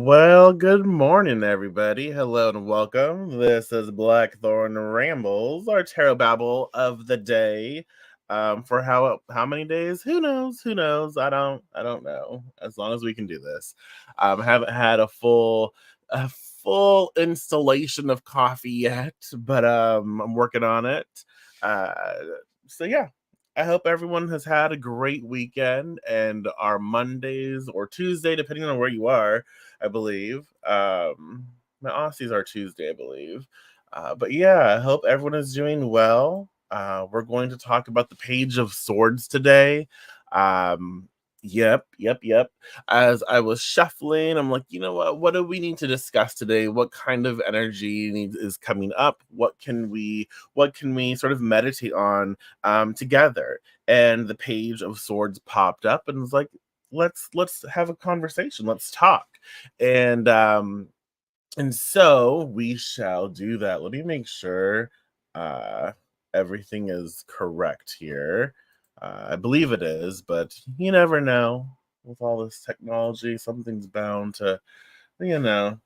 Well, good morning, everybody. Hello and welcome. This is Blackthorn Rambles, our tarot babble of the day. For how many days? Who knows? Who knows? I don't know. As long as we can do this. Haven't had a full installation of coffee yet, but I'm working on it. Uh, so yeah, I hope everyone has had a great weekend and our Mondays or Tuesday, depending on where you are, I believe. My Aussies are Tuesday, I believe. But yeah, I hope everyone is doing well. We're going to talk about the Page of Swords today. Um, yep. As I was shuffling, I'm like, you know what? What do we need to discuss today? What kind of energy is coming up? What can we sort of meditate on together? And the Page of Swords popped up and was like, let's have a conversation. Let's talk. And um and so we shall do that. Let me make sure uh everything is correct here. I believe it is, but you never know. With all this technology, something's bound to, you know,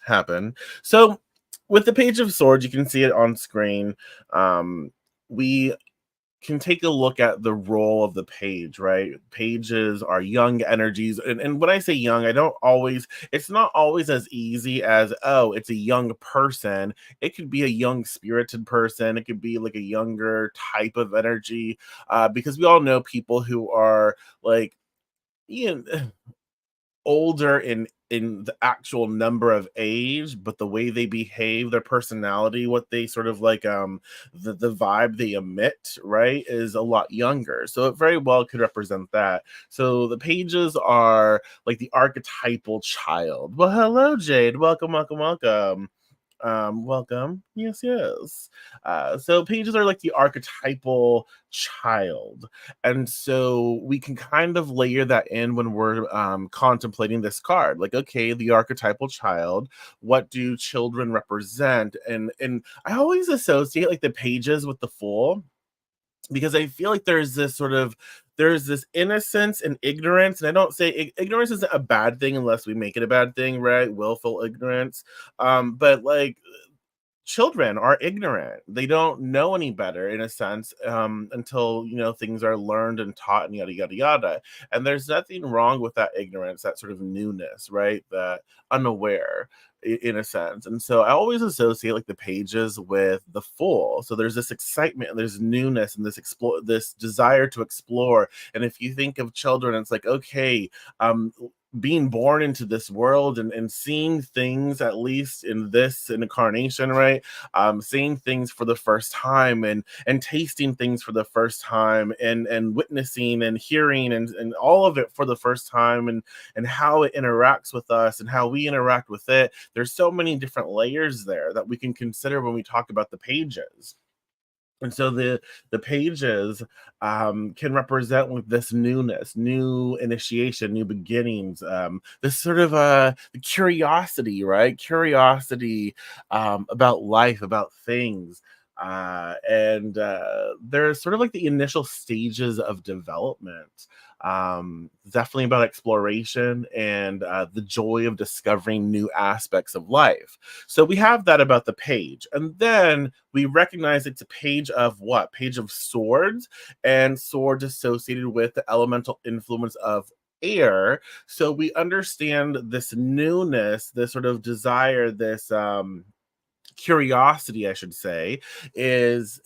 happen. So with the Page of Swords, you can see it on screen. We can take a look at the role of the page, right? Pages are young energies. And when I say young, I don't always, it's not always as easy as, oh, it's a young person. It could be a young spirited person. It could be like a younger type of energy. Because we all know people who are like, you know, older in the actual number of age, but the way they behave, their personality, what they sort of like, the vibe they emit, right, is a lot younger. So it very well could represent that. So the pages are like the archetypal child. Well, hello, Jade. Welcome. Welcome. Yes. So pages are like the archetypal child. And so we can kind of layer that in when we're contemplating this card. Like, okay, the archetypal child, what do children represent? And I always associate like the pages with the fool, because I feel like there's this innocence and ignorance, and I don't say ignorance isn't a bad thing unless we make it a bad thing, right? Willful ignorance. But like children are ignorant. They don't know any better in a sense, until things are learned and taught and yada yada yada. And there's nothing wrong with that ignorance, that sort of newness, right? That unaware in a sense. And so I always associate like the pages with the fool. So there's this excitement and there's newness and this desire to explore. And if you think of children, it's like, okay, being born into this world and seeing things, at least in this incarnation, right? Seeing things for the first time and tasting things for the first time and witnessing and hearing and all of it for the first time, and how it interacts with us and how we interact with it. There's so many different layers there that we can consider when we talk about the pages. And so the pages can represent with this newness, new initiation, new beginnings, this sort of curiosity, right? Curiosity about life, about things. And They're sort of like the initial stages of development. Definitely about exploration and the joy of discovering new aspects of life. So we have that about the page. And then we recognize it's a page of what? Page of swords, and swords associated with the elemental influence of air. So we understand this newness, this sort of desire, this curiosity, I should say, is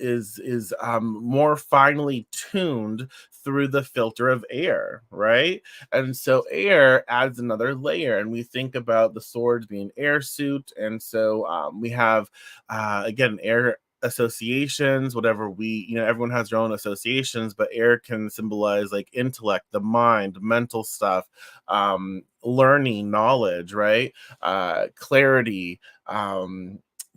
more finely tuned through the filter of air, right? And so air adds another layer, and we think about the swords being air suit, and so we have again air associations, whatever everyone has their own associations, but air can symbolize like intellect, the mind, mental stuff, learning, knowledge, right? Clarity,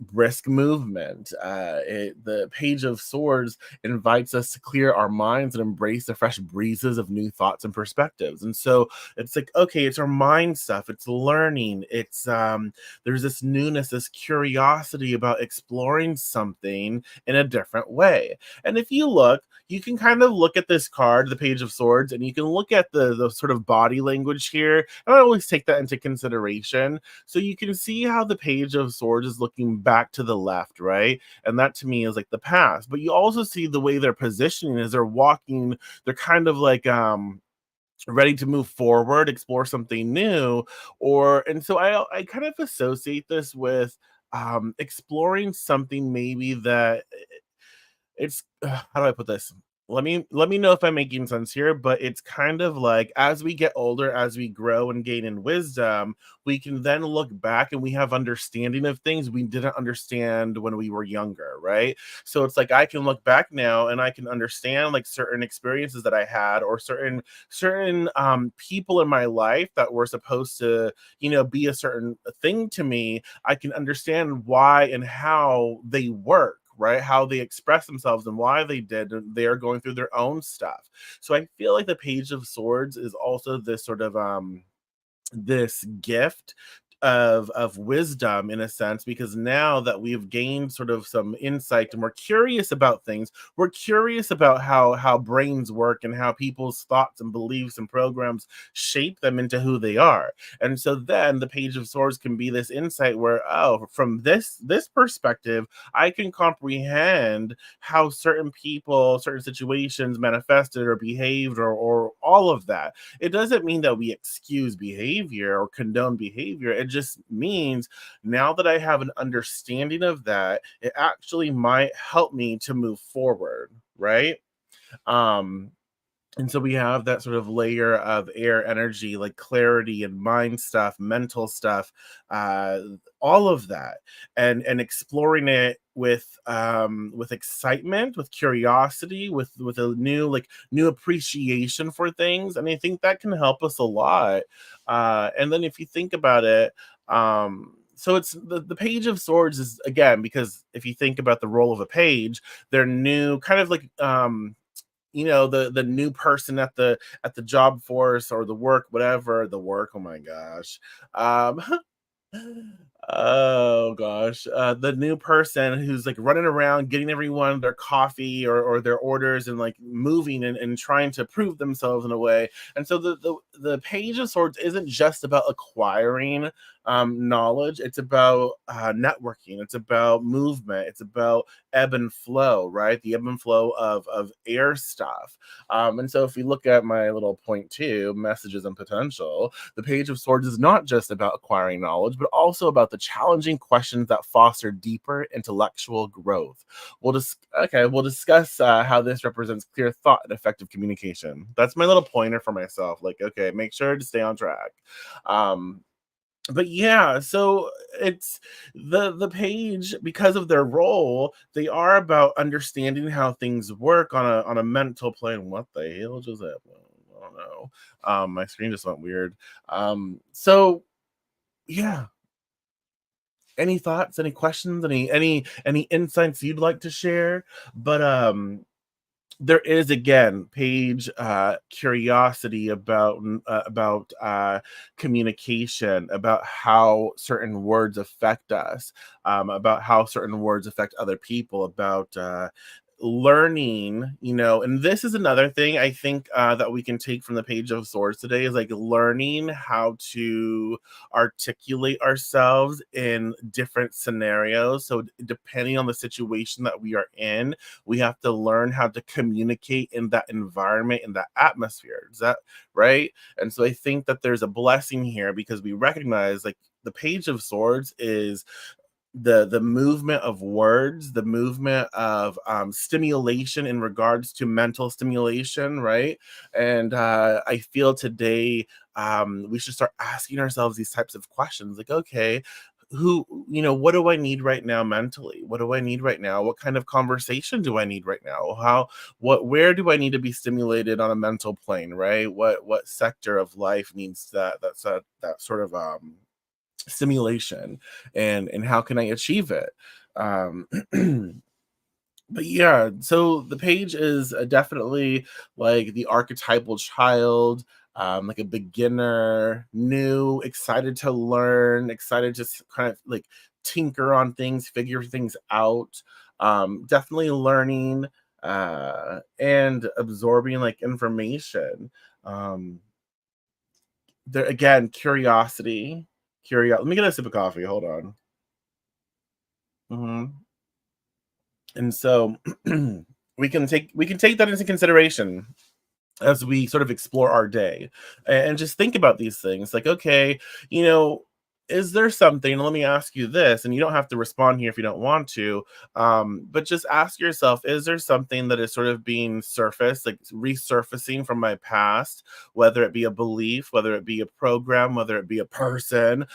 brisk movement. The Page of Swords invites us to clear our minds and embrace the fresh breezes of new thoughts and perspectives. And so it's like, okay, it's our mind stuff, it's learning, it's there's this newness, this curiosity about exploring something in a different way. And if you look, you can kind of look at this card, the Page of Swords, and you can look at the sort of body language here. And I always take that into consideration. So you can see how the Page of Swords is looking back to the left, right? And that to me is like the past. But you also see the way they're positioning as they're walking, they're kind of like ready to move forward, explore something new. Or and so I kind of associate this with exploring something maybe that it's how do I put this? Let me know if I'm making sense here, but it's kind of like as we get older, as we grow and gain in wisdom, we can then look back and we have understanding of things we didn't understand when we were younger, right? So it's like I can look back now and I can understand like certain experiences that I had or certain people in my life that were supposed to, be a certain thing to me. I can understand why and how they work, right? How they express themselves and why they did. And they are going through their own stuff. So I feel like the Page of Swords is also this sort of this gift of wisdom in a sense, because now that we've gained sort of some insight and we're curious about things, we're curious about how brains work and how people's thoughts and beliefs and programs shape them into who they are. And so then the Page of Swords can be this insight where, oh, from this perspective, I can comprehend how certain people, certain situations manifested or behaved, or all of that. It doesn't mean that we excuse behavior or condone behavior. It just means now that I have an understanding of that, it actually might help me to move forward, right? Um, and so we have that sort of layer of air energy, like clarity and mind stuff, mental stuff, uh, all of that, and exploring it with excitement, with curiosity, with a new appreciation for things. And I think that can help us a lot. And then if you think about it, so it's the Page of Swords is again, because if you think about the role of a page, they're new, kind of like the new person at the job force or the work, whatever, the work, oh my gosh. um Oh gosh, the new person who's like running around getting everyone their coffee or their orders and like moving and trying to prove themselves in a way. And so the Page of Swords isn't just about acquiring knowledge, it's about networking, it's about movement, it's about ebb and flow, right? The ebb and flow of air stuff. And so if we look at my little point two, messages and potential, the Page of Swords is not just about acquiring knowledge, but also about the challenging questions that foster deeper intellectual growth. We'll discuss how this represents clear thought and effective communication. That's my little pointer for myself. Like, okay, make sure to stay on track. Um, but yeah, so it's the page, because of their role, they are about understanding how things work on a mental plane. What the hell just happened? I don't know. My screen just went weird. So yeah, any thoughts, any questions, any insights you'd like to share? But there is again page curiosity about communication, about how certain words affect us, about how certain words affect other people, about learning, and this is another thing I think that we can take from the Page of Swords today, is like learning how to articulate ourselves in different scenarios. So depending on the situation that we are in, we have to learn how to communicate in that environment, in that atmosphere. Is that right? And so I think that there's a blessing here, because we recognize like the Page of Swords is the movement of words, the movement of stimulation in regards to mental stimulation, right? And I feel today we should start asking ourselves these types of questions, like, okay, what do I need right now mentally? What do I need right now? What kind of conversation do I need right now? Where do I need to be stimulated on a mental plane, right? What sector of life needs that sort of stimulation, and how can I achieve it? Um, but yeah, so the page is definitely like the archetypal child, like a beginner, new, excited to learn, excited to kind of like tinker on things, figure things out. Definitely learning and absorbing like information. Um, there again, curiosity. Let me get a sip of coffee. Hold on. Mhm. And so we can take that into consideration as we sort of explore our day and just think about these things like, okay, you know, is there something, let me ask you this, and you don't have to respond here if you don't want to, but just ask yourself, is there something that is sort of being surfaced, like resurfacing from my past, whether it be a belief, whether it be a program, whether it be a person.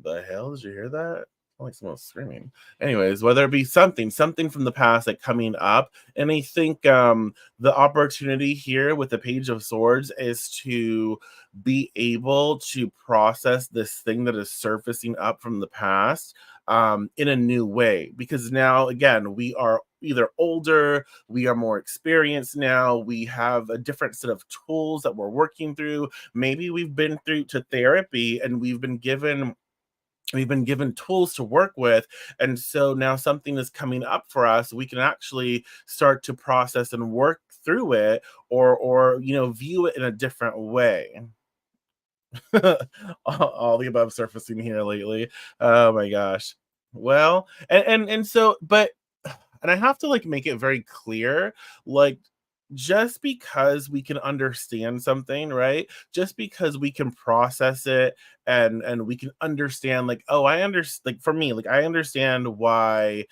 The hell? Did you hear that? Like someone was screaming. Anyways, whether it be something from the past like coming up. And I think the opportunity here with the Page of Swords is to be able to process this thing that is surfacing up from the past in a new way. Because now, again, we are either older, we are more experienced now, we have a different set of tools that we're working through. Maybe we've been through to therapy and we've been given tools to work with, and so now something is coming up for us, we can actually start to process and work through it, or view it in a different way. All the above surfacing here lately. Oh my gosh. Well, and so, but and I have to like make it very clear, like, just because we can understand something, right? Just because we can process it and we can understand, like, oh, I understand. Like for me, like I understand why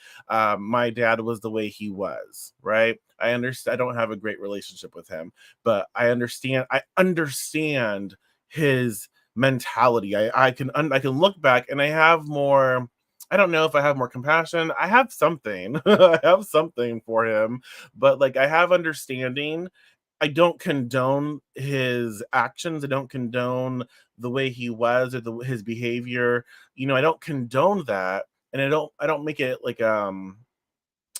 my dad was the way he was, right? I understand. I don't have a great relationship with him, but I understand. I understand his mentality. I can look back and I have more. I don't know if I have more compassion. I have something. I have something for him, but like I have understanding. I don't condone his actions. I don't condone the way he was or his behavior. I don't condone that, and I don't make it like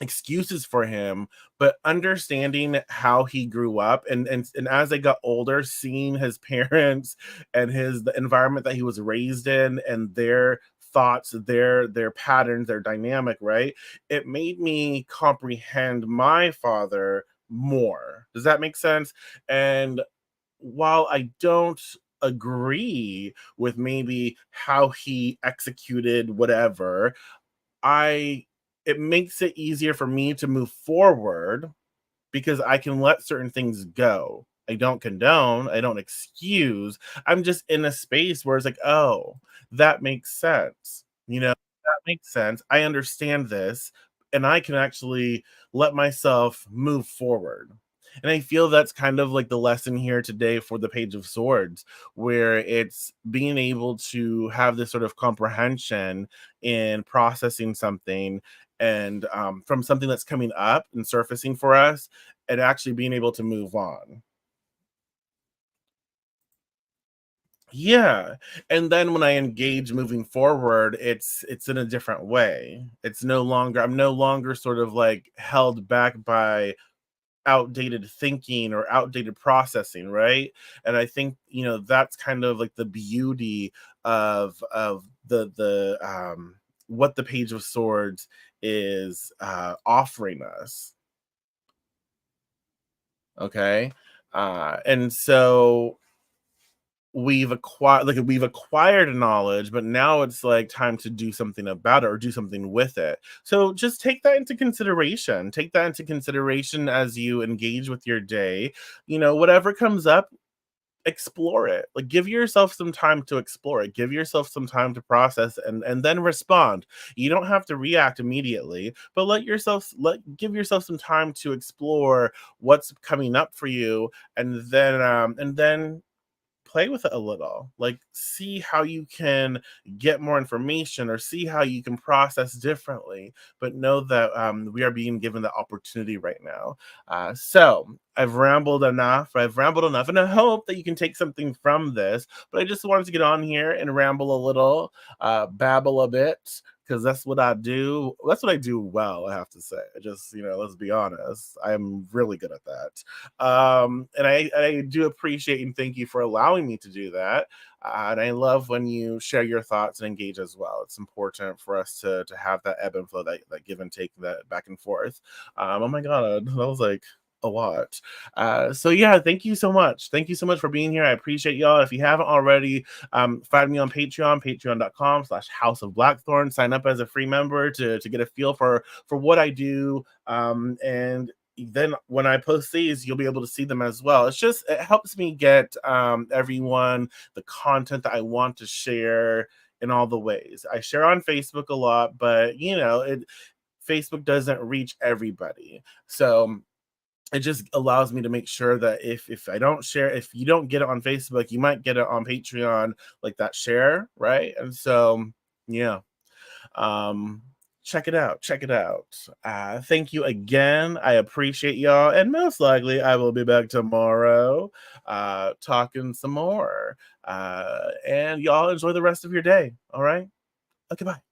excuses for him, but understanding how he grew up, and as I got older, seeing his parents and the environment that he was raised in and their thoughts, their patterns, their dynamic, right? It made me comprehend my father more. Does that make sense? And while I don't agree with maybe how he executed whatever, I it makes it easier for me to move forward because I can let certain things go. I don't condone, I don't excuse. I'm just in a space where it's like, "Oh, that makes sense." That makes sense. I understand this, and I can actually let myself move forward. And I feel that's kind of like the lesson here today for the Page of Swords, where it's being able to have this sort of comprehension in processing something and from something that's coming up and surfacing for us, and actually being able to move on. Yeah, and then when I engage moving forward, it's in a different way. I'm no longer sort of like held back by outdated thinking or outdated processing, right? And I think, that's kind of like the beauty of the what the Page of Swords is offering us. Okay. And so we've acquired knowledge, but now it's like time to do something about it or do something with it. So just take that into consideration as you engage with your day. Whatever comes up, explore it. Like, give yourself some time to explore it, give yourself some time to process and then respond. You don't have to react immediately, but give yourself some time to explore what's coming up for you, and then play with it a little. Like, see how you can get more information or see how you can process differently. But know that we are being given the opportunity right now. So I've rambled enough, and I hope that you can take something from this. But I just wanted to get on here and ramble a little, babble a bit. because that's what I do. That's what I do well, I have to say. I just, let's be honest. I'm really good at that. And I do appreciate and thank you for allowing me to do that. And I love when you share your thoughts and engage as well. It's important for us to have that ebb and flow, that give and take, that back and forth. Oh my God, that was like a lot. So yeah, thank you so much. Thank you so much for being here. I appreciate y'all. If you haven't already, find me on Patreon, patreon.com/House of Blackthorn. Sign up as a free member to get a feel for what I do. And then when I post these, you'll be able to see them as well. It helps me get everyone the content that I want to share in all the ways. I share on Facebook a lot, but Facebook doesn't reach everybody. So it just allows me to make sure that if I don't share, if you don't get it on Facebook, you might get it on Patreon, like that share, right? And so yeah, um check it out, check it out. Thank you again. I appreciate y'all, and most likely I will be back tomorrow talking some more. And y'all enjoy the rest of your day. All right, okay, bye.